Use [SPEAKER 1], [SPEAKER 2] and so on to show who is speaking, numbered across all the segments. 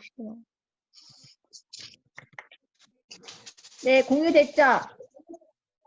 [SPEAKER 1] 싫어.
[SPEAKER 2] 네, 공유됐죠?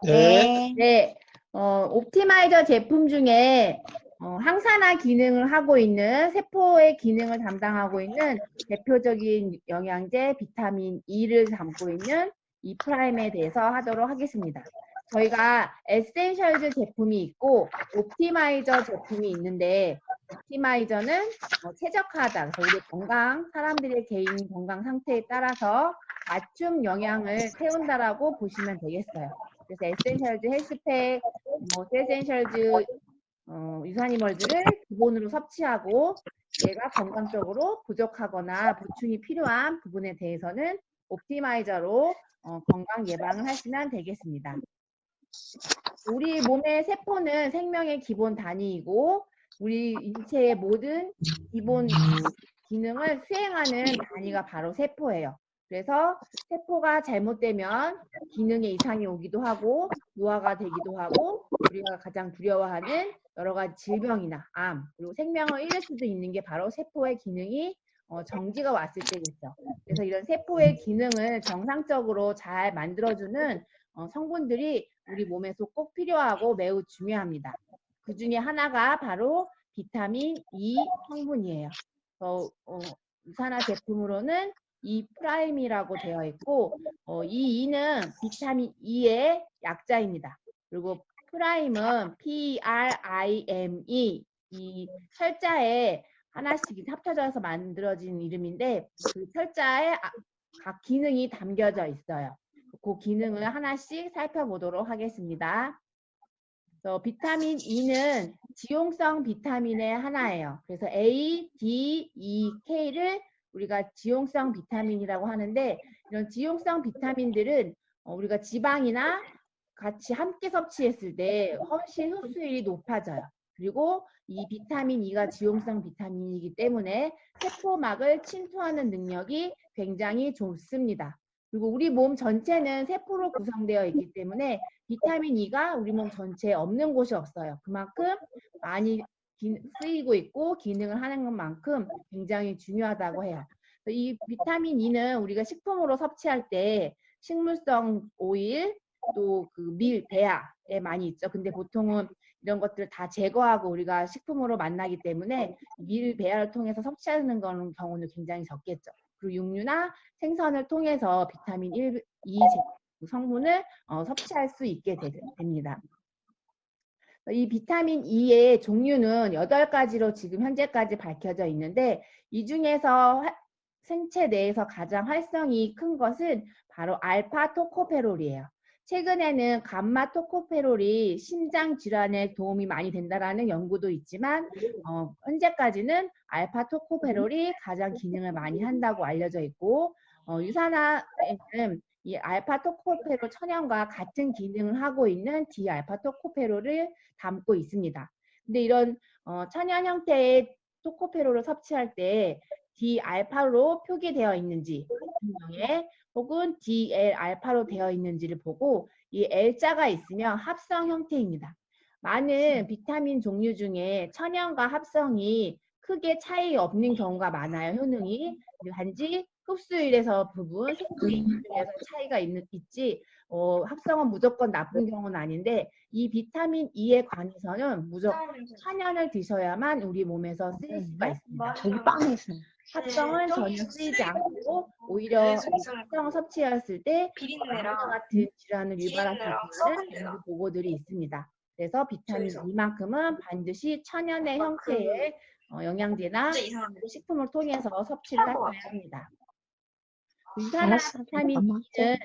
[SPEAKER 1] 네.
[SPEAKER 2] 네, 옵티마이저 제품 중에 항산화 기능을 하고 있는 세포의 기능을 담당하고 있는 대표적인 영양제 비타민 E를 담고 있는 E프라임에 대해서 하도록 하겠습니다. 저희가 에센셜즈 제품이 있고 옵티마이저 제품이 있는데 옵티마이저는 최적화하다. 그래서 우리 건강, 사람들의 개인 건강 상태에 따라서 맞춤 영양을 태운다라고 보시면 되겠어요. 그래서 에센셜즈 헬스팩, 에센셜즈 유산이멀즈를 기본으로 섭취하고 얘가 건강적으로 부족하거나 보충이 필요한 부분에 대해서는 옵티마이저로 건강 예방을 하시면 되겠습니다. 우리 몸의 세포는 생명의 기본 단위이고 우리 인체의 모든 기본 기능을 수행하는 단위가 바로 세포예요. 그래서 세포가 잘못되면 기능에 이상이 오기도 하고 노화가 되기도 하고 우리가 가장 두려워하는 여러 가지 질병이나 암 그리고 생명을 잃을 수도 있는 게 바로 세포의 기능이 정지가 왔을 때겠죠. 그래서 이런 세포의 기능을 정상적으로 잘 만들어주는 성분들이 우리 몸에서 꼭 필요하고 매우 중요합니다. 그 중에 하나가 바로 비타민 E 성분이에요. 유산화 제품으로는 E 프라임이라고 되어 있고 이 E는 비타민 E의 약자입니다. 그리고 프라임은 PRIME 이 철자에 하나씩 합쳐져서 만들어진 이름인데 그 철자에 각 기능이 담겨져 있어요. 그 기능을 하나씩 살펴보도록 하겠습니다. 비타민 E는 지용성 비타민의 하나예요. 그래서 A, D, E, K를 우리가 지용성 비타민이라고 하는데 이런 지용성 비타민들은 우리가 지방이나 같이 함께 섭취했을 때 훨씬 흡수율이 높아져요. 그리고 이 비타민 E가 지용성 비타민이기 때문에 세포막을 침투하는 능력이 굉장히 좋습니다. 그리고 우리 몸 전체는 세포로 구성되어 있기 때문에 비타민 E가 우리 몸 전체에 없는 곳이 없어요. 그만큼 많이 쓰이고 있고 기능을 하는 것만큼 굉장히 중요하다고 해요. 이 비타민 E는 우리가 식품으로 섭취할 때 식물성 오일, 또 그 밀, 배아에 많이 있죠. 근데 보통은 이런 것들을 다 제거하고 우리가 식품으로 만나기 때문에 밀, 배아를 통해서 섭취하는 경우는 굉장히 적겠죠. 그리고 육류나 생선을 통해서 비타민 E 성분을 섭취할 수 있게 됩니다. 이 비타민 E의 종류는 8가지로 지금 현재까지 밝혀져 있는데 이 중에서 생체 내에서 가장 활성이 큰 것은 바로 알파 토코페롤이에요. 최근에는 감마 토코페롤이 심장 질환에 도움이 많이 된다라는 연구도 있지만 현재까지는 알파 토코페롤이 가장 기능을 많이 한다고 알려져 있고 유산화에는 이 알파 토코페롤 천연과 같은 기능을 하고 있는 디알파 토코페롤을 담고 있습니다. 근데 이런 천연 형태의 토코페롤을 섭취할 때 D알파로 표기되어 있는지 분명에 혹은 DL알파로 되어 있는지를 보고 이 L자가 있으면 합성 형태입니다. 많은 비타민 종류 중에 천연과 합성이 크게 차이 없는 경우가 많아요. 효능이. 단지 흡수율에서 부분, 생체 이중에서 차이가 있지 합성은 무조건 나쁜 경우는 아닌데 이 비타민 E에 관해서는 무조건 천연을 드셔야만 우리 몸에서 쓰일 수가 있습니다.
[SPEAKER 1] 저기 빵에 있어요.
[SPEAKER 2] 합성은 전혀 쓰이지 않고 오히려 합성을 섭취했을 때 암과 같은 질환을 유발할 수 있다는 연구 보고들이 있습니다. 그래서 비타민 E만큼은 반드시 천연의 형태의 영양제나 식품을 통해서 섭취를 하셔야 합니다. 유산화 비타민 E는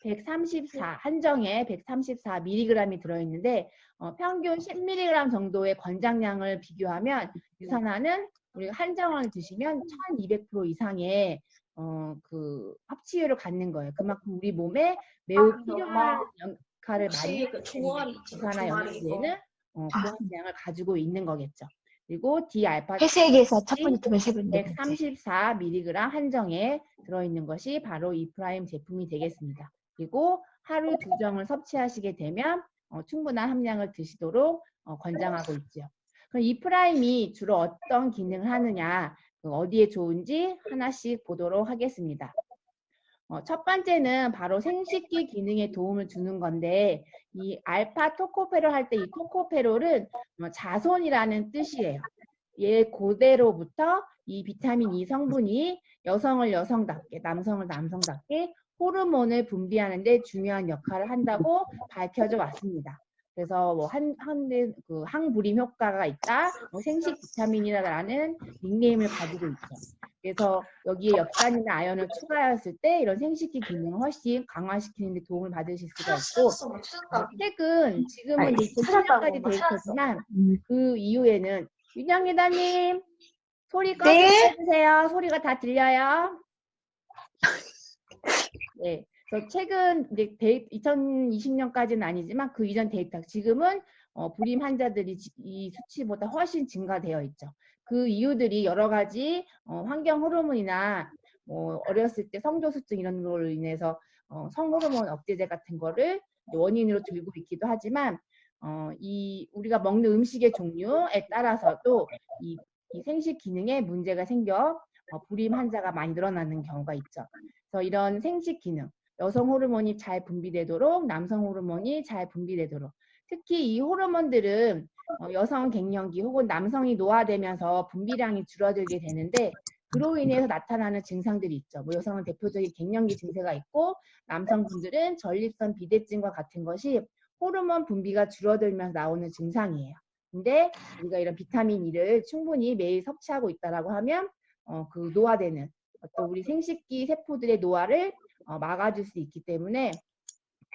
[SPEAKER 2] 134 한정에 134mg이 들어있는데 평균 10mg 정도의 권장량을 비교하면 유산화는 우리가 한정을 드시면 1200% 이상의 그 합치율을 갖는 거예요. 그만큼 우리 몸에 매우 필요한 역할을 많이 하기 때문에 유산화 영양제는 고함량을 가지고 있는 거겠죠. 그리고 D알파
[SPEAKER 1] 회색에서 첫 번째, 두 번째, 세 번째.
[SPEAKER 2] 134mg 한정에 들어있는 것이 바로 이 프라임 제품이 되겠습니다. 그리고 하루 2정을 섭취하시게 되면 충분한 함량을 드시도록 권장하고 있죠. 그럼 이 프라임이 주로 어떤 기능을 하느냐? 어디에 좋은지 하나씩 보도록 하겠습니다. 첫 번째는 바로 생식기 기능에 도움을 주는 건데, 이 알파 토코페롤 할 때 이 토코페롤은 자손이라는 뜻이에요. 얘 그대로부터 이 비타민 E 성분이 여성을 여성답게, 남성을 남성답게 호르몬을 분비하는데 중요한 역할을 한다고 밝혀져 왔습니다. 그래서 뭐 그 항불임 효과가 있다, 뭐 생식 비타민이라는 닉네임을 가지고 있죠. 그래서 여기에 엽산이나 아연을 추가했을 때 이런 생식기 기능을 훨씬 강화시키는 데 도움을 받으실 수가 있고, 최근 지금은 2007년까지 돼 있었지만 그 이후에는 윤영기자님 소리 꺼서 해주세요. 소리가 다 들려요. 네. 그래서 최근 이제 2020년까지는 아니지만 그 이전 데이터 지금은 불임 환자들이 이 수치보다 훨씬 증가되어 있죠. 그 이유들이 여러 가지 환경 호르몬이나 어렸을 때 성조수증 이런 걸로 인해서 성호르몬 억제제 같은 거를 원인으로 들고 있기도 하지만 우리가 먹는 음식의 종류에 따라서도 이 생식 기능에 문제가 생겨 불임 환자가 많이 늘어나는 경우가 있죠. 그래서 이런 생식 기능, 여성 호르몬이 잘 분비되도록, 남성 호르몬이 잘 분비되도록, 특히 이 호르몬들은 여성 갱년기 혹은 남성이 노화되면서 분비량이 줄어들게 되는데, 그로 인해서 나타나는 증상들이 있죠. 뭐 여성은 대표적인 갱년기 증세가 있고, 남성분들은 전립선 비대증과 같은 것이 호르몬 분비가 줄어들면서 나오는 증상이에요. 근데 우리가 이런 비타민 E를 충분히 매일 섭취하고 있다라고 하면 그 노화되는 어떤 우리 생식기 세포들의 노화를 막아줄 수 있기 때문에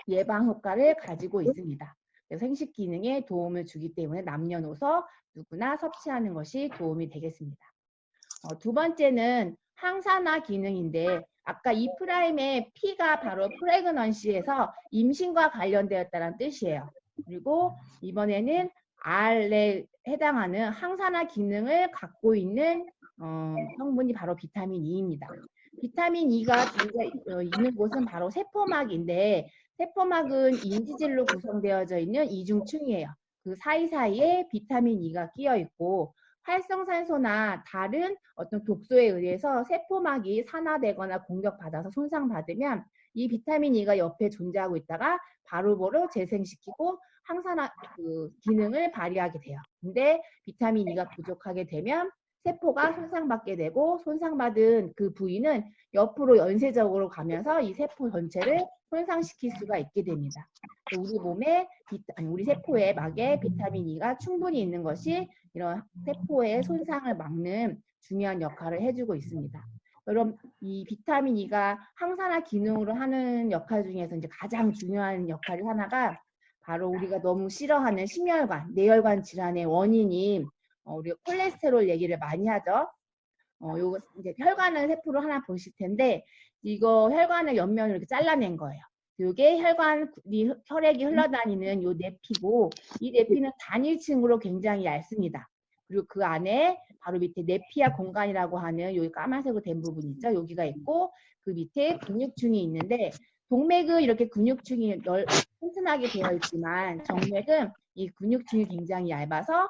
[SPEAKER 2] 예방 효과를 가지고 있습니다. 그래서 생식 기능에 도움을 주기 때문에 남녀노소 누구나 섭취하는 것이 도움이 되겠습니다. 두 번째는 항산화 기능인데, 아까 이 프라임의 P가 바로 프레그넌시에서 임신과 관련되었다는 뜻이에요. 그리고 이번에는 R에 해당하는 항산화 기능을 갖고 있는 성분이 바로 비타민 E입니다. 비타민 E가 있는 곳은 바로 세포막인데, 세포막은 인지질로 구성되어져 있는 이중층이에요. 그 사이사이에 비타민 E가 끼어 있고, 활성산소나 다른 어떤 독소에 의해서 세포막이 산화되거나 공격받아서 손상받으면 이 비타민 E가 옆에 존재하고 있다가 바로바로 재생시키고 항산화 기능을 발휘하게 돼요. 근데 비타민 E가 부족하게 되면 세포가 손상받게 되고, 손상받은 그 부위는 옆으로 연쇄적으로 가면서 이 세포 전체를 손상시킬 수가 있게 됩니다. 우리 몸에 우리 세포의 막에 비타민 E가 충분히 있는 것이 이런 세포의 손상을 막는 중요한 역할을 해주고 있습니다. 그럼 이 비타민 E가 항산화 기능으로 하는 역할 중에서 이제 가장 중요한 역할이 하나가 바로 우리가 너무 싫어하는 심혈관, 뇌혈관 질환의 원인인 우리가 콜레스테롤 얘기를 많이 하죠. 요거 이제 혈관을 세포로 하나 보실 텐데, 이거 혈관을 옆면으로 이렇게 잘라낸 거예요. 이게 혈액이 흘러다니는 요 내피고, 이 내피는 단일층으로 굉장히 얇습니다. 그리고 그 안에 바로 밑에 내피아 공간이라고 하는 여기 까만색으로 된 부분 있죠. 여기가 있고 그 밑에 근육층이 있는데, 동맥은 이렇게 근육층이 튼튼하게 되어 있지만 정맥은 이 근육층이 굉장히 얇아서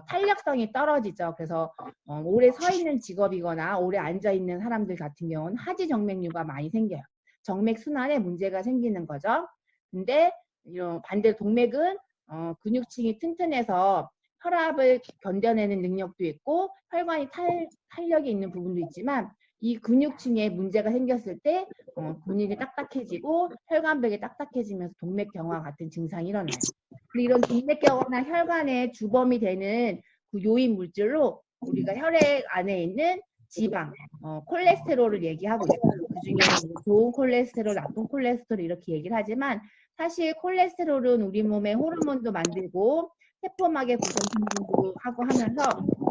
[SPEAKER 2] 탄력성이 떨어지죠. 그래서 오래 서 있는 직업이거나 오래 앉아 있는 사람들 같은 경우는 하지정맥류가 많이 생겨요. 정맥 순환에 문제가 생기는 거죠. 근데 반대로 동맥은 근육층이 튼튼해서 혈압을 견뎌내는 능력도 있고 혈관이 탄력이 있는 부분도 있지만, 이 근육층에 문제가 생겼을 때 근육이 딱딱해지고 혈관벽이 딱딱해지면서 동맥경화 같은 증상이 일어나요. 근데 이런 동맥경화나 혈관의 주범이 되는 그 요인 물질로 우리가 혈액 안에 있는 지방, 콜레스테롤을 얘기하고 있어요. 그 중에는 좋은 콜레스테롤, 나쁜 콜레스테롤 이렇게 얘기를 하지만, 사실 콜레스테롤은 우리 몸의 호르몬도 만들고 세포막의 구성 성분도 하고 하면서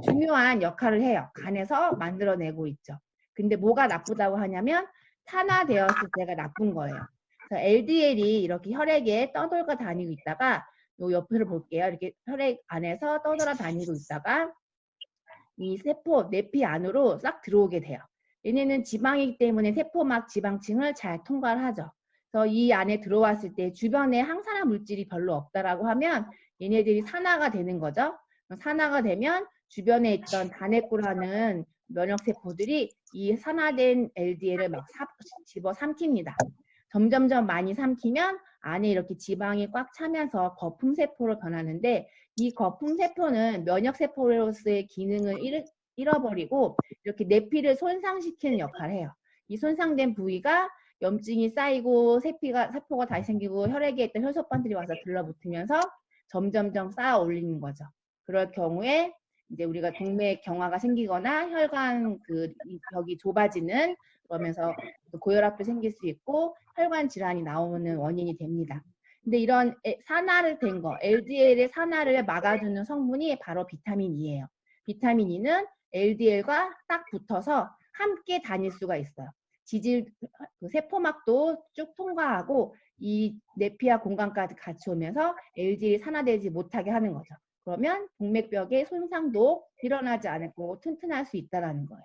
[SPEAKER 2] 중요한 역할을 해요. 간에서 만들어내고 있죠. 근데 뭐가 나쁘다고 하냐면 산화되었을 때가 나쁜 거예요. 그래서 LDL이 이렇게 혈액에 떠돌아 다니고 있다가, 요 옆을 볼게요. 이렇게 혈액 안에서 떠돌아 다니고 있다가 이 세포 내피 안으로 싹 들어오게 돼요. 얘네는 지방이기 때문에 세포막 지방층을 잘 통과를 하죠. 그래서 이 안에 들어왔을 때 주변에 항산화 물질이 별로 없다라고 하면 얘네들이 산화가 되는 거죠. 산화가 되면 주변에 있던 다네코라는 면역세포들이 이 산화된 LDL을 막 집어 삼킵니다. 점점점 많이 삼키면 안에 이렇게 지방이 꽉 차면서 거품세포로 변하는데 이 거품세포는 면역세포로서의 기능을 잃어버리고 이렇게 내피를 손상시키는 역할을 해요. 이 손상된 부위가 염증이 쌓이고 세포가 다시 생기고 혈액에 있던 혈소판들이 와서 들러붙으면서 점점점 쌓아 올리는 거죠. 그럴 경우에 이제 우리가 동맥 경화가 생기거나 혈관 이 벽이 좁아지는 그러면서 고혈압도 생길 수 있고 혈관 질환이 나오는 원인이 됩니다. 근데 이런 산화를 된 거, LDL의 산화를 막아주는 성분이 바로 비타민 E예요. 비타민 E는 LDL과 딱 붙어서 함께 다닐 수가 있어요. 세포막도 쭉 통과하고 이 내피와 공간까지 같이 오면서 LDL이 산화되지 못하게 하는 거죠. 그러면 동맥벽의 손상도 일어나지 않을 거고 튼튼할 수 있다는 거예요.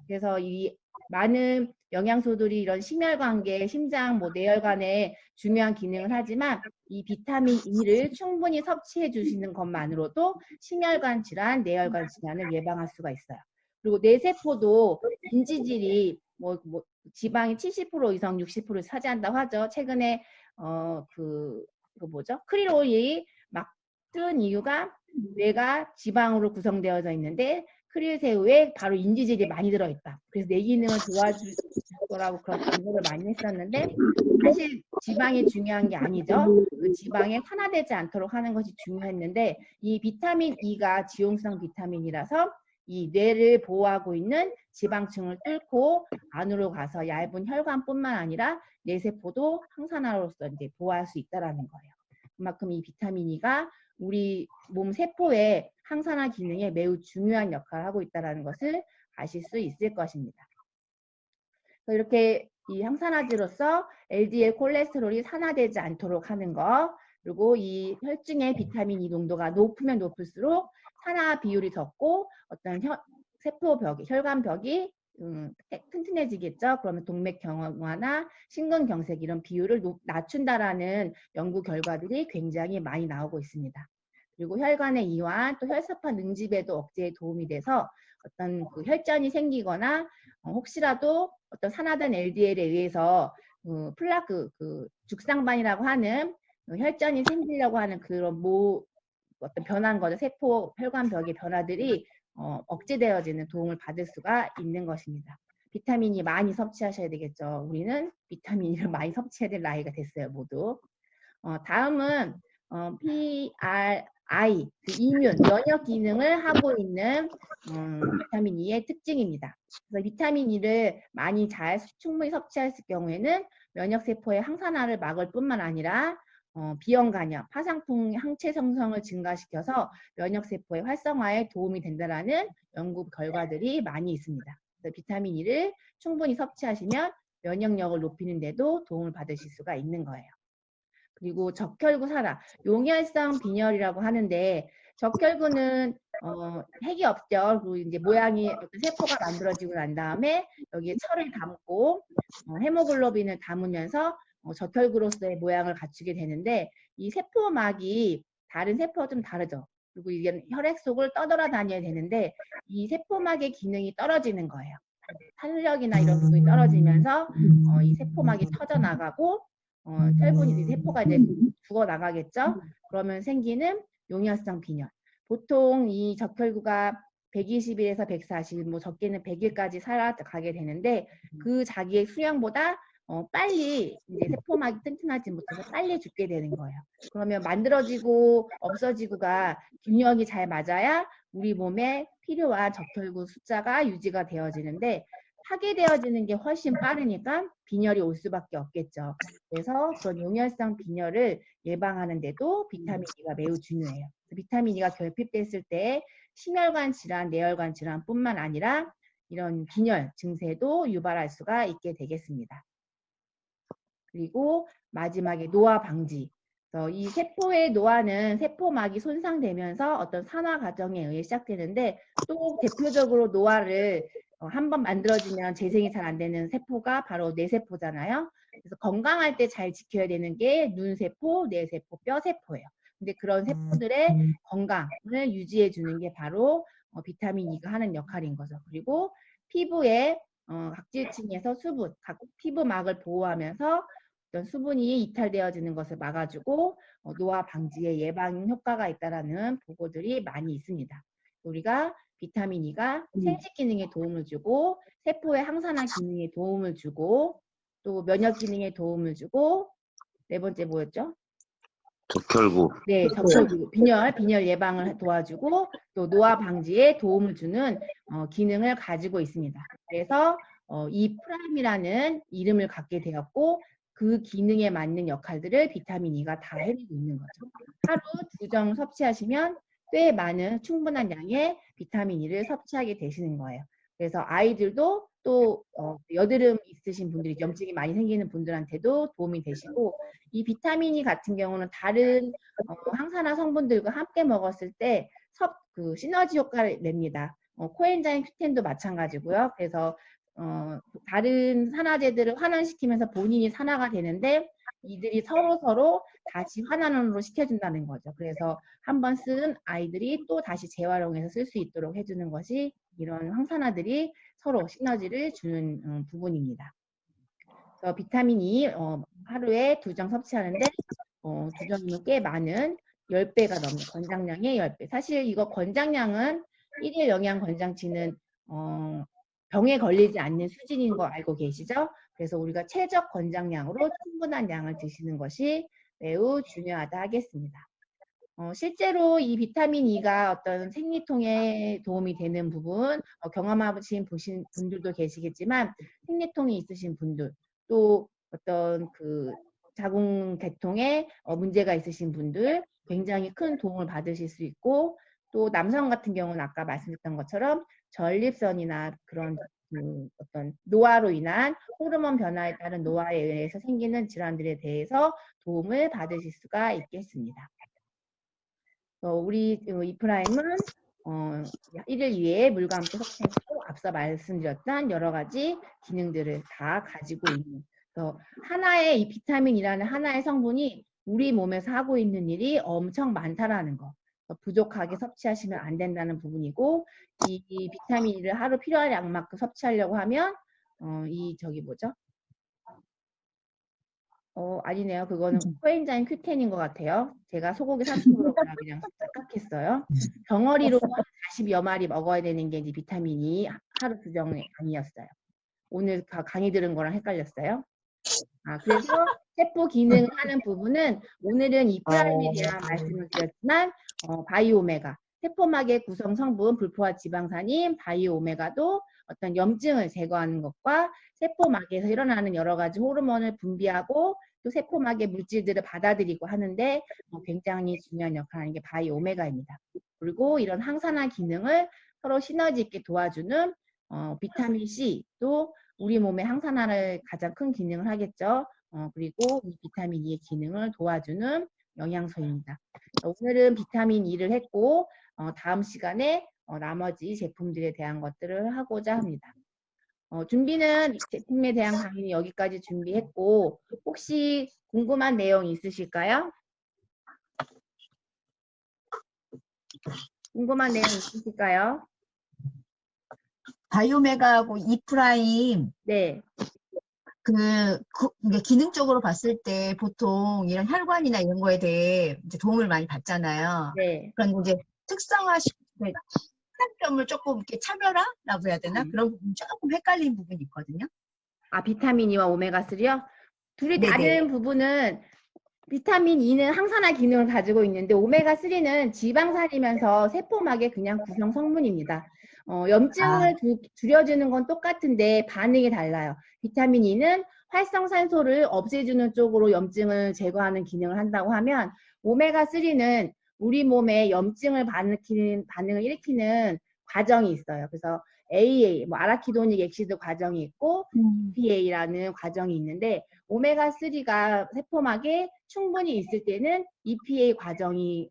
[SPEAKER 2] 그래서 이 많은 영양소들이 이런 심혈관계, 심장, 뇌혈관에 중요한 기능을 하지만 이 비타민 E를 충분히 섭취해 주시는 것만으로도 심혈관 질환, 뇌혈관 질환을 예방할 수가 있어요. 그리고 뇌세포도 인지질이 지방이 70% 이상 60%를 차지한다고 하죠. 최근에 크릴 오일이 막 뜬 이유가 뇌가 지방으로 구성되어져 있는데 크릴 새우에 바로 인지질이 많이 들어있다. 그래서 뇌 기능을 도와줄 거라고 그런 광고를 많이 했었는데 사실 지방이 중요한 게 아니죠. 그 지방에 산화되지 않도록 하는 것이 중요했는데 이 비타민 E가 지용성 비타민이라서 이 뇌를 보호하고 있는 지방층을 뚫고 안으로 가서 얇은 혈관뿐만 아니라 뇌세포도 항산화로서 이제 보호할 수 있다라는 거예요. 그만큼 이 비타민 E가 우리 몸 세포의 항산화 기능에 매우 중요한 역할을 하고 있다는 것을 아실 수 있을 것입니다. 이렇게 이 항산화제로서 LDL 콜레스테롤이 산화되지 않도록 하는 거, 그리고 이 혈중의 비타민 E 농도가 높으면 높을수록 산화 비율이 적고 어떤 세포벽이, 혈관벽이 튼튼해지겠죠. 그러면 동맥 경화나 심근경색 이런 비율을 낮춘다라는 연구 결과들이 굉장히 많이 나오고 있습니다. 그리고 혈관의 이완, 또 혈소판 응집에도 억제에 도움이 돼서 어떤 혈전이 생기거나 혹시라도 어떤 산화된 LDL에 의해서 플라크, 죽상반이라고 하는 혈전이 생기려고 하는 그런 어떤 변한 거죠. 세포 혈관벽의 변화들이 억제되어지는 도움을 받을 수가 있는 것입니다. 비타민이 많이 섭취하셔야 되겠죠. 우리는 비타민을 많이 섭취해야 될 나이가 됐어요, 모두. 다음은 PRI, 이뮨, 면역 기능을 하고 있는 비타민 E의 특징입니다. 그래서 비타민 E를 많이 충분히 섭취했을 경우에는 면역세포의 항산화를 막을 뿐만 아니라 비형 간염, 파상풍 항체 생성을 증가시켜서 면역세포의 활성화에 도움이 된다는 연구 결과들이 많이 있습니다. 그래서 비타민 E를 충분히 섭취하시면 면역력을 높이는 데도 도움을 받으실 수가 있는 거예요. 그리고 적혈구 산화, 용혈성 빈혈이라고 하는데 적혈구는 핵이 없죠. 그리고 이제 모양이 어떤 세포가 만들어지고 난 다음에 여기에 철을 담고 헤모글로빈을 담으면서 적혈구로서의 모양을 갖추게 되는데 이 세포막이 다른 세포와 좀 다르죠. 그리고 이게 혈액 속을 떠돌아다녀야 되는데 이 세포막의 기능이 떨어지는 거예요. 탄력이나 이런 부분이 떨어지면서 이 세포막이 터져 나가고 혈분이 세포가 이제 죽어 나가겠죠. 그러면 생기는 용혈성 빈혈. 보통 이 적혈구가 120일에서 140일, 적게는 100일까지 살아가게 되는데 그 자기의 수명보다 빨리 이제 세포막이 튼튼하지 못해서 빨리 죽게 되는 거예요. 그러면 만들어지고 없어지고가 균형이 잘 맞아야 우리 몸에 필요한 적혈구 숫자가 유지가 되어지는데 파괴되어지는 게 훨씬 빠르니까 빈혈이 올 수밖에 없겠죠. 그래서 그런 용혈성 빈혈을 예방하는 데도 비타민 E가 매우 중요해요. 비타민 E가 결핍됐을 때 심혈관 질환, 뇌혈관 질환뿐만 아니라 이런 빈혈 증세도 유발할 수가 있게 되겠습니다. 그리고 마지막에 노화 방지. 이 세포의 노화는 세포막이 손상되면서 어떤 산화 과정에 의해 시작되는데 또 대표적으로 노화를 한번 만들어지면 재생이 잘 안 되는 세포가 바로 뇌세포잖아요. 그래서 건강할 때 잘 지켜야 되는 게 눈세포, 뇌세포, 뼈세포예요. 근데 그런 세포들의 건강을 유지해 주는 게 바로 비타민 E가 하는 역할인 거죠. 그리고 피부의 각질층에서 수분, 각 피부막을 보호하면서 어떤 수분이 이탈되어지는 것을 막아주고 노화 방지에 예방 효과가 있다라는 보고들이 많이 있습니다. 우리가 비타민 E가 생식 기능에 도움을 주고 세포의 항산화 기능에 도움을 주고 또 면역 기능에 도움을 주고 네 번째 뭐였죠?
[SPEAKER 3] 적혈구.
[SPEAKER 2] 네, 적혈구, 빈혈 예방을 도와주고 또 노화 방지에 도움을 주는 기능을 가지고 있습니다. 그래서 이 프라임이라는 이름을 갖게 되었고 그 기능에 맞는 역할들을 비타민 E가 다 해내고 있는 거죠. 하루 2정 섭취하시면 꽤 많은 충분한 양의 비타민 E를 섭취하게 되시는 거예요. 그래서 아이들도 또 여드름 있으신 분들이 염증이 많이 생기는 분들한테도 도움이 되시고 이 비타민 E 같은 경우는 다른 항산화 성분들과 함께 먹었을 때 그 시너지 효과를 냅니다. 코엔자임 Q10도 마찬가지고요. 그래서 다른 산화제들을 환원시키면서 본인이 산화가 되는데 이들이 서로 다시 환원으로 시켜준다는 거죠. 그래서 한번 쓴 아이들이 또 다시 재활용해서 쓸 수 있도록 해주는 것이 이런 항산화들이 서로 시너지를 주는 부분입니다. 그래서 비타민 E 하루에 2정 섭취하는데 2정이면 꽤 많은 10배가 넘는 권장량의 10배. 사실 이거 권장량은 1일 영양 권장치는 병에 걸리지 않는 수준인 거 알고 계시죠? 그래서 우리가 최적 권장량으로 충분한 양을 드시는 것이 매우 중요하다 하겠습니다. 실제로 이 비타민 E가 어떤 생리통에 도움이 되는 부분 경험하신 보신 분들도 계시겠지만 생리통이 있으신 분들 또 어떤 그 자궁 계통에 문제가 있으신 분들 굉장히 큰 도움을 받으실 수 있고 또 남성 같은 경우는 아까 말씀드렸던 것처럼 전립선이나 그런 그 어떤 노화로 인한 호르몬 변화에 따른 노화에 의해서 생기는 질환들에 대해서 도움을 받으실 수가 있겠습니다. 우리 이프라임은 1일 2회 물과 함께 섭취했고 앞서 말씀드렸던 여러 가지 기능들을 다 가지고 있는 하나의 이 비타민이라는 하나의 성분이 우리 몸에서 하고 있는 일이 엄청 많다라는 거. 부족하게 섭취하시면 안 된다는 부분이고 이 비타민 E를 하루 필요한 양만큼 섭취하려고 하면 저기 뭐죠? 아니네요. 그거는 코엔자임 Q10인 것 같아요. 제가 소고기 30g이라 그냥 착각했어요. 덩어리로 한 40여 마리 먹어야 되는 게 이제 비타민이 하루 2정이 아니었어요. 오늘 강의 들은 거랑 헷갈렸어요. 그래서 세포 기능을 하는 부분은 오늘은 이 프라임에 대한 말씀을 드렸지만 바이오메가, 세포막의 구성 성분 불포화 지방산인 바이오메가도 어떤 염증을 제거하는 것과 세포막에서 일어나는 여러 가지 호르몬을 분비하고 또 세포막의 물질들을 받아들이고 하는데 굉장히 중요한 역할을 하는 게 바이오메가입니다. 그리고 이런 항산화 기능을 서로 시너지 있게 도와주는 비타민 C도 우리 몸의 항산화를 가장 큰 기능을 하겠죠. 그리고 이 비타민 E의 기능을 도와주는 영양소입니다. 오늘은 비타민 E를 했고 다음 시간에 나머지 제품들에 대한 것들을 하고자 합니다. 준비는 제품에 대한 강의는 여기까지 준비했고 혹시 궁금한 내용 있으실까요? 궁금한 내용 있으실까요?
[SPEAKER 1] 바이오메가하고 이프라임
[SPEAKER 2] 네.
[SPEAKER 1] 이게 기능적으로 봤을 때 보통 이런 혈관이나 이런 거에 대해 이제 도움을 많이 받잖아요.
[SPEAKER 2] 네.
[SPEAKER 1] 그런 이제 특성점을 조금 이렇게 차별화라고 해야 되나? 그런 부분 조금 헷갈린 부분이 있거든요.
[SPEAKER 2] 비타민 E와 오메가3요? 둘이
[SPEAKER 1] 네네.
[SPEAKER 2] 다른 부분은 비타민 E는 항산화 기능을 가지고 있는데 오메가3는 지방산이면서 세포막의 그냥 구성 성분입니다. 염증을 줄여주는 건 똑같은데 반응이 달라요. 비타민 E는 활성산소를 없애주는 쪽으로 염증을 제거하는 기능을 한다고 하면 오메가3는 우리 몸에 염증을 반응을 일으키는 과정이 있어요. 그래서 AA, 아라키도닉 액시드 과정이 있고 EPA라는 과정이 있는데 오메가3가 세포막에 충분히 있을 때는 EPA 과정이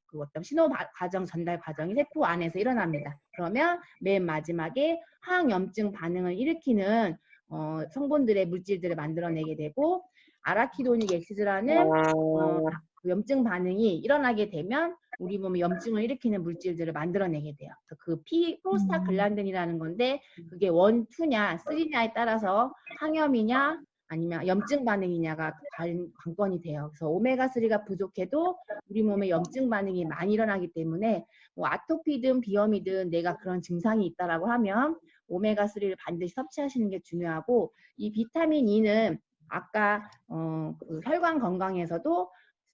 [SPEAKER 2] 그 어떤 신호 과정 전달 과정이 세포 안에서 일어납니다. 그러면 맨 마지막에 항염증 반응을 일으키는 성분들의 물질들을 만들어내게 되고 아라키도닉 액시드라는 그 그 염증 반응이 일어나게 되면 우리 몸에 염증을 일으키는 물질들을 만들어내게 돼요. 그래서 그 프로스타글란딘이라는 건데 그게 1, 2냐, 3냐에 따라서 항염이냐 아니면 염증 반응이냐가 관건이 돼요. 그래서 오메가3가 부족해도 우리 몸에 염증 반응이 많이 일어나기 때문에 뭐 아토피든 비염이든 내가 그런 증상이 있다라고 하면 오메가3를 반드시 섭취하시는 게 중요하고 이 비타민 E는 아까 그 혈관 건강에서도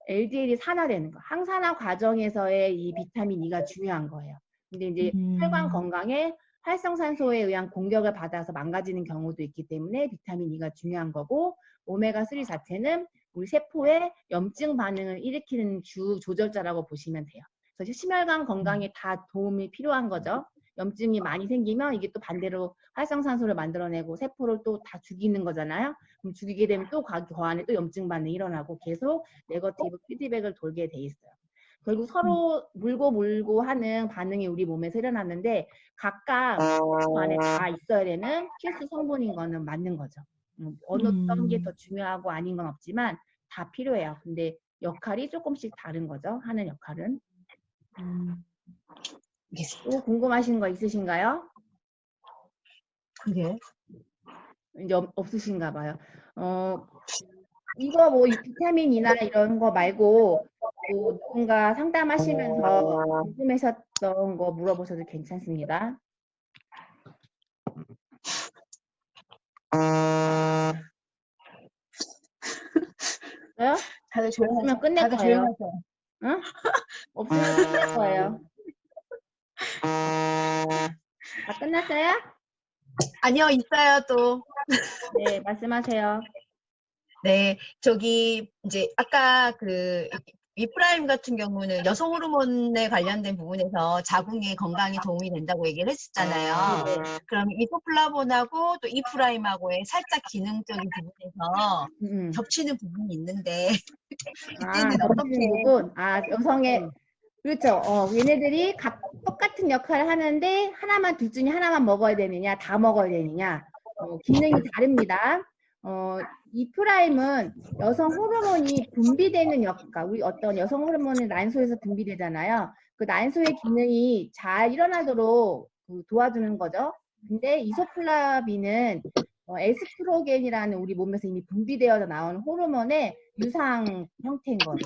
[SPEAKER 2] LDL이 산화되는 거, 항산화 과정에서의 이 비타민 E가 중요한 거예요. 근데 이제 혈관 건강에 활성산소에 의한 공격을 받아서 망가지는 경우도 있기 때문에 비타민 E가 중요한 거고 오메가3 자체는 우리 세포의 염증 반응을 일으키는 주 조절자라고 보시면 돼요. 그래서 심혈관 건강에 다 도움이 필요한 거죠. 염증이 많이 생기면 이게 또 반대로 활성산소를 만들어내고 세포를 또 다 죽이는 거잖아요. 그럼 죽이게 되면 또 그 안에 또 염증 반응이 일어나고 계속 네거티브 피드백을 돌게 돼 있어요. 결국 서로 물고 하는 반응이 우리 몸에서 일어났는데 각각 그 안에 다 있어야 되는 필수 성분인 거는 맞는 거죠. 어떤 게 더 중요하고 아닌 건 없지만 다 필요해요. 근데 역할이 조금씩 다른 거죠. 하는 역할은. 또 궁금하신 거 있으신가요?
[SPEAKER 1] 그게
[SPEAKER 2] 이제 없으신가 봐요. 이거 뭐 비타민이나 이런 거 말고 또 누군가 상담하시면서 궁금하셨던 거 물어보셔도 괜찮습니다. 없어요?
[SPEAKER 1] 다들 조용하죠.
[SPEAKER 2] 없으면 끝낼
[SPEAKER 1] 다들
[SPEAKER 2] 거예요.
[SPEAKER 1] 조용하죠.
[SPEAKER 2] 응? 없으면 끝낼 거예요. 다 끝났어요?
[SPEAKER 1] 아니요, 있어요, 또.
[SPEAKER 2] 네, 말씀하세요.
[SPEAKER 1] 네, 저기, 이제, 아까 그, 이프라임 같은 경우는 여성 호르몬에 관련된 부분에서 자궁의 건강에 도움이 된다고 얘기를 했었잖아요.
[SPEAKER 2] 네.
[SPEAKER 1] 그럼 이소플라본하고 또 이프라임하고의 살짝 기능적인 부분에서 겹치는 부분이 있는데, 그때는
[SPEAKER 2] 겹치는 부분. 여성의, 그렇죠. 얘네들이 똑같은 역할을 하는데 하나만, 둘 중에 하나만 먹어야 되느냐, 다 먹어야 되느냐. 기능이 다릅니다. 이 프라임은 여성 호르몬이 분비되는 그러니까 우리 어떤 여성 호르몬은 난소에서 분비되잖아요. 그 난소의 기능이 잘 일어나도록 도와주는 거죠. 근데 이소플라빈은 에스트로겐이라는 우리 몸에서 이미 분비되어서 나온 호르몬의 유상 형태인 거예요.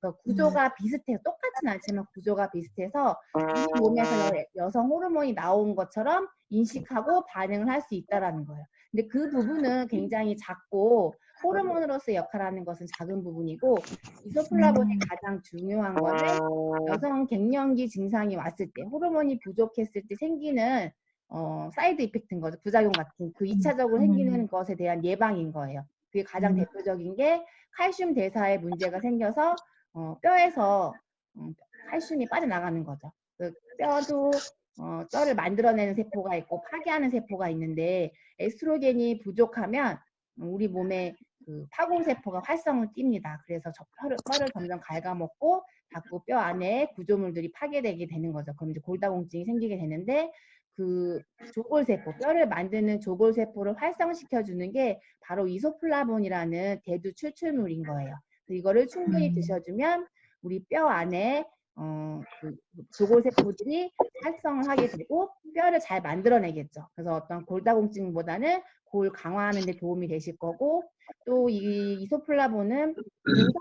[SPEAKER 2] 그래서 구조가 비슷해요. 똑같진 않지만 구조가 비슷해서 우리 몸에서 여성 호르몬이 나온 것처럼 인식하고 반응을 할 수 있다라는 거예요. 근데 그 부분은 굉장히 작고 호르몬으로서 역할하는 것은 작은 부분이고 이소플라본이 가장 중요한 거는 여성 갱년기 증상이 왔을 때 호르몬이 부족했을 때 생기는 사이드 이펙트인 거죠. 부작용 같은 그 2차적으로 생기는 것에 대한 예방인 거예요. 그게 가장 대표적인 게 칼슘 대사에 문제가 생겨서 뼈에서 칼슘이 빠져나가는 거죠. 그 뼈도 뼈를 만들어내는 세포가 있고 파괴하는 세포가 있는데 에스트로겐이 부족하면 우리 몸에 그 파공세포가 활성을 띱니다. 그래서 뼈를 점점 갉아먹고 자꾸 뼈 안에 구조물들이 파괴되게 되는 거죠. 그럼 이제 골다공증이 생기게 되는데 그 조골세포, 뼈를 만드는 조골세포를 활성시켜주는 게 바로 이소플라본이라는 대두 추출물인 거예요. 이거를 충분히 드셔주면 우리 뼈 안에 그 조골세포들이 활성을 하게 되고 뼈를 잘 만들어내겠죠. 그래서 어떤 골다공증보다는 골 강화하는 데 도움이 되실 거고 또 이 이소플라본은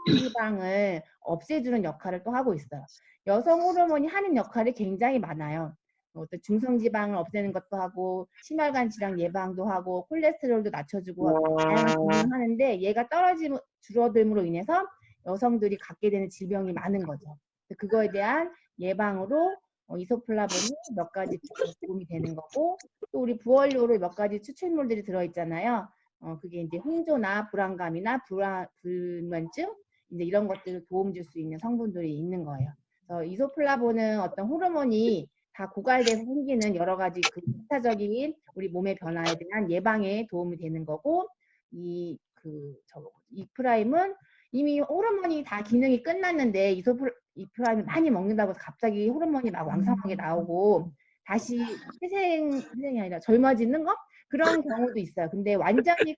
[SPEAKER 2] 중성지방을 없애주는 역할을 또 하고 있어요. 여성 호르몬이 하는 역할이 굉장히 많아요. 어떤 중성지방을 없애는 것도 하고 심혈관 질환 예방도 하고 콜레스테롤도 낮춰주고 다양한 기능을 하는데 얘가 줄어듦으로 인해서 여성들이 갖게 되는 질병이 많은 거죠. 그거에 대한 예방으로 이소플라본이 몇 가지 도움이 되는 거고 또 우리 부원료로 몇 가지 추출물들이 들어있잖아요. 그게 이제 홍조나 불안감이나 불면증 이제 이런 것들을 도움 줄 수 있는 성분들이 있는 거예요. 그래서 이소플라본은 어떤 호르몬이 다 고갈돼서 생기는 여러 가지 그 2차적인 우리 몸의 변화에 대한 예방에 도움이 되는 거고 이 프라임은 이미 호르몬이 다 기능이 끝났는데 이프라임을 많이 먹는다고 해서 갑자기 호르몬이 막 왕성하게 나오고 다시 희생이 아니라 젊어지는 거? 그런 경우도 있어요. 근데 완전히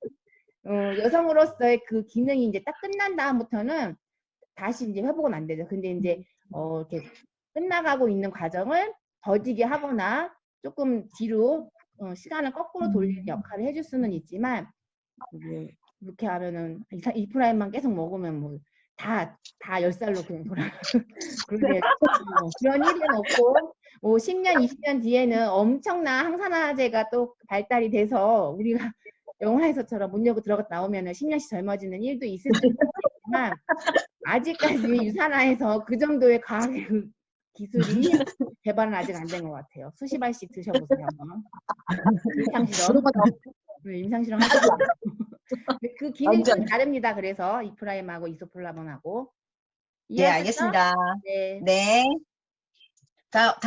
[SPEAKER 2] 여성으로서의 그 기능이 이제 딱 끝난 다음부터는 다시 이제 회복은 안 되죠. 근데 이제 이렇게 끝나가고 있는 과정을 더디게 하거나 조금 뒤로 시간을 거꾸로 돌리는 역할을 해줄 수는 있지만 뭐 이렇게 하면은 이 프라임만 계속 먹으면 뭐 다 10살로 그냥 돌아가는 그런 일은 없고 뭐 10년, 20년 뒤에는 엄청난 항산화제가 또 발달이 돼서 우리가 영화에서처럼 문 열고 들어갔다 나오면은 10년씩 젊어지는 일도 있을 수 있지만 아직까지 유산화에서 그 정도의 과학 기술이 개발은 아직 안 된 것 같아요. 수십 알씩 드셔보세요 한번. 임상실험 하시고 그 기능이 좀 다릅니다. 그래서 이프라임하고 이소플라본하고
[SPEAKER 1] 네,
[SPEAKER 2] 이해하셨죠?
[SPEAKER 1] 알겠습니다.
[SPEAKER 2] 네.
[SPEAKER 1] 네. 다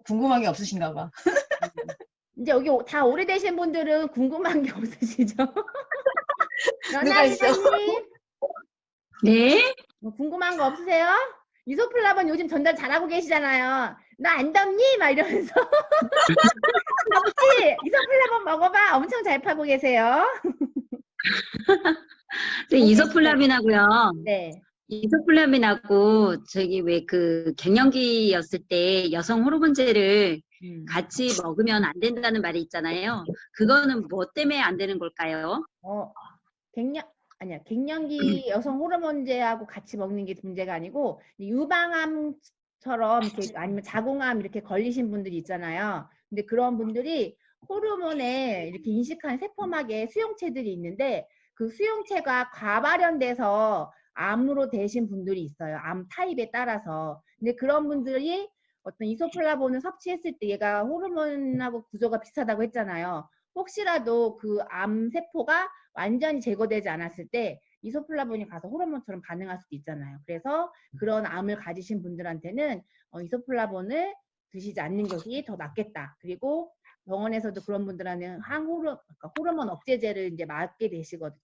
[SPEAKER 1] 궁금한 게 없으신가 봐.
[SPEAKER 2] 이제 여기 다 오래되신 분들은 궁금한 게 없으시죠?
[SPEAKER 1] 누가 있어?
[SPEAKER 2] 연아리사님
[SPEAKER 4] 네?
[SPEAKER 2] 뭐 궁금한 거 없으세요? 이소플라본 요즘 전달 잘하고 계시잖아요. 나 안 덥니? 막 이러면서 덥지? 이소플라본 먹어봐. 엄청 잘 파고 계세요.
[SPEAKER 4] 이소플라빈하고요.
[SPEAKER 2] 네.
[SPEAKER 4] 이소플라빈하고 저기 왜 그 갱년기였을 때 여성 호르몬제를 같이 먹으면 안 된다는 말이 있잖아요. 그거는 뭐 때문에 안 되는 걸까요?
[SPEAKER 2] 갱년기 여성 호르몬제하고 같이 먹는 게 문제가 아니고 유방암처럼 이렇게 아니면 자궁암 이렇게 걸리신 분들이 있잖아요. 근데 그런 분들이 호르몬에 이렇게 인식한 세포막에 수용체들이 있는데 그 수용체가 과발현돼서 암으로 되신 분들이 있어요. 암 타입에 따라서. 근데 그런 분들이 어떤 이소플라본을 섭취했을 때 얘가 호르몬하고 구조가 비슷하다고 했잖아요. 혹시라도 그 암 세포가 완전히 제거되지 않았을 때 이소플라본이 가서 호르몬처럼 반응할 수도 있잖아요. 그래서 그런 암을 가지신 분들한테는 이소플라본을 드시지 않는 것이 더 낫겠다. 그리고 병원에서도 그런 분들한테는 그러니까 호르몬 억제제를 이제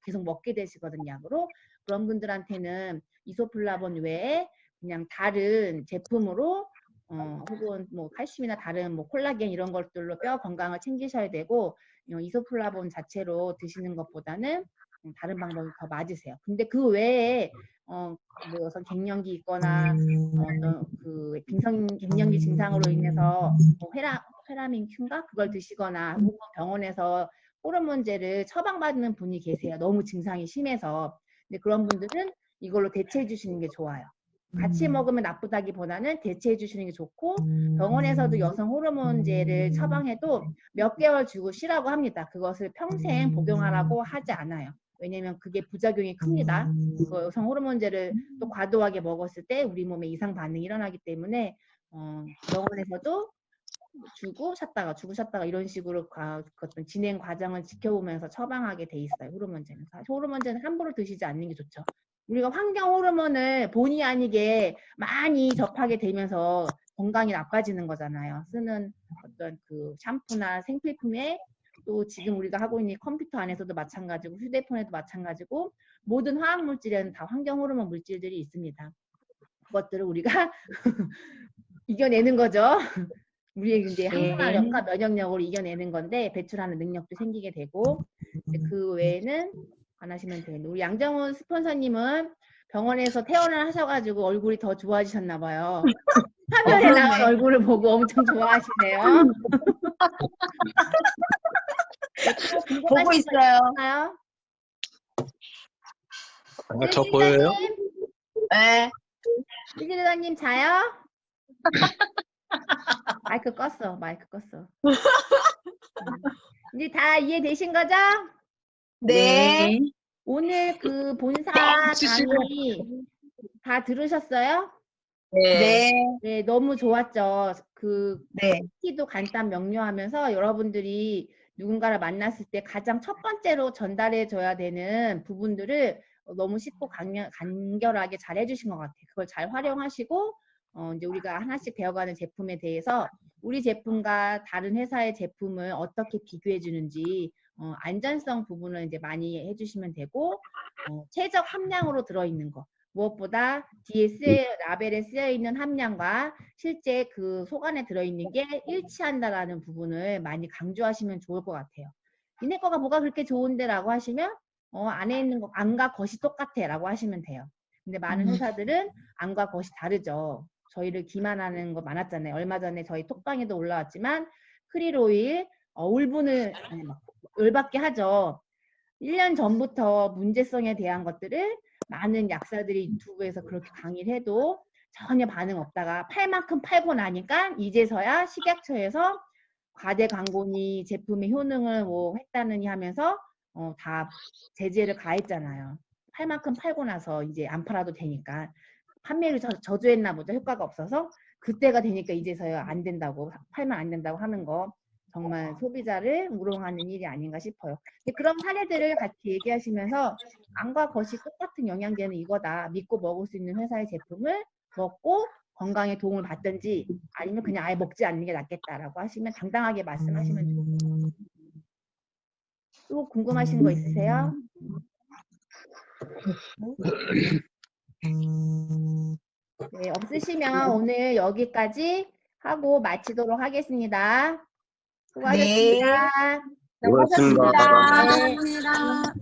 [SPEAKER 2] 계속 먹게 되시거든요. 약으로. 그런 분들한테는 이소플라본 외에 그냥 다른 제품으로 혹은 뭐 칼슘이나 다른 뭐 콜라겐 이런 것들로 뼈 건강을 챙기셔야 되고 이소플라본 자체로 드시는 것보다는 다른 방법이 더 맞으세요. 근데 그 외에 뭐 우선 갱년기 있거나 어떤 그 갱년기 증상으로 인해서 뭐 페라민 큐인가 그걸 드시거나 혹은 병원에서 호르몬제를 처방받는 분이 계세요. 너무 증상이 심해서. 근데 그런 분들은 이걸로 대체해 주시는 게 좋아요. 같이 먹으면 나쁘다기보다는 대체해 주시는 게 좋고 병원에서도 여성 호르몬제를 처방해도 몇 개월 주고 쉬라고 합니다. 그것을 평생 복용하라고 하지 않아요. 왜냐면 그게 부작용이 큽니다. 그 여성 호르몬제를 또 과도하게 먹었을 때 우리 몸에 이상 반응이 일어나기 때문에 병원에서도 주고 쉬었다가 이런 식으로 어떤 진행 과정을 지켜보면서 처방하게 돼 있어요. 호르몬제는. 호르몬제는 함부로 드시지 않는 게 좋죠. 우리가 환경 호르몬을 본의 아니게 많이 접하게 되면서 건강이 나빠지는 거잖아요. 쓰는 어떤 그 샴푸나 생필품에 또 지금 우리가 하고 있는 컴퓨터 안에서도 마찬가지고 휴대폰에도 마찬가지고 모든 화학 물질에는 다 환경 호르몬 물질들이 있습니다. 그것들을 우리가 이겨내는 거죠. 우리의 이제 항산화력과 면역력으로 이겨내는 건데 배출하는 능력도 생기게 되고 그 외에는 안 하시면 되는데 우리 양정훈 스폰서님은 병원에서 퇴원을 하셔가지고 얼굴이 더 좋아지셨나 봐요. 화면에 나온 얼굴을 보고 엄청 좋아하시네요.
[SPEAKER 1] 보고 있어요.
[SPEAKER 3] 저 보여요?
[SPEAKER 1] 네.
[SPEAKER 2] 이지르다님 자요? 마이크 껐어. 이제 다 이해되신 거죠?
[SPEAKER 1] 네.
[SPEAKER 2] 오늘 그 본사 강의 다 들으셨어요?
[SPEAKER 1] 네.
[SPEAKER 2] 네, 너무 좋았죠. 그
[SPEAKER 1] 네.
[SPEAKER 2] PPT도 간단 명료하면서 여러분들이 누군가를 만났을 때 가장 첫 번째로 전달해 줘야 되는 부분들을 너무 쉽고 간결하게 잘 해주신 것 같아요. 그걸 잘 활용하시고 이제 우리가 하나씩 배워가는 제품에 대해서 우리 제품과 다른 회사의 제품을 어떻게 비교해 주는지 안전성 부분을 이제 많이 해주시면 되고 최적 함량으로 들어있는 거 무엇보다 뒤에 라벨에 쓰여있는 함량과 실제 그 속 안에 들어있는 게 일치한다라는 부분을 많이 강조하시면 좋을 것 같아요. 니네 거가 뭐가 그렇게 좋은데 라고 하시면 안에 있는 거 안과 겉이 똑같아 라고 하시면 돼요. 근데 많은 회사들은 안과 겉이 다르죠. 저희를 기만하는 거 많았잖아요. 얼마 전에 저희 톡방에도 올라왔지만 크릴오일 울분을 막 열받게 하죠. 1년 전부터 문제성에 대한 것들을 많은 약사들이 유튜브에서 그렇게 강의를 해도 전혀 반응 없다가 팔 만큼 팔고 나니까 이제서야 식약처에서 과대 광고니 제품의 효능을 뭐 했다느니 하면서 다 제재를 가했잖아요. 팔 만큼 팔고 나서 이제 안 팔아도 되니까 판매를 저조했나 보죠. 효과가 없어서. 그때가 되니까 이제서야 안 된다고, 팔면 안 된다고 하는 거 정말 소비자를 우롱하는 일이 아닌가 싶어요. 근데 그런 사례들을 같이 얘기하시면서 안과 겉이 똑같은 영양제는 이거다. 믿고 먹을 수 있는 회사의 제품을 먹고 건강에 도움을 받든지 아니면 그냥 아예 먹지 않는 게 낫겠다라고 하시면 당당하게 말씀하시면 좋을 것 같아요. 또 궁금하신 거 있으세요? 네, 없으시면 오늘 여기까지 하고 마치도록 하겠습니다. 수고하셨습니다.
[SPEAKER 3] 고맙습니다.
[SPEAKER 2] 네.
[SPEAKER 4] 감사합니다.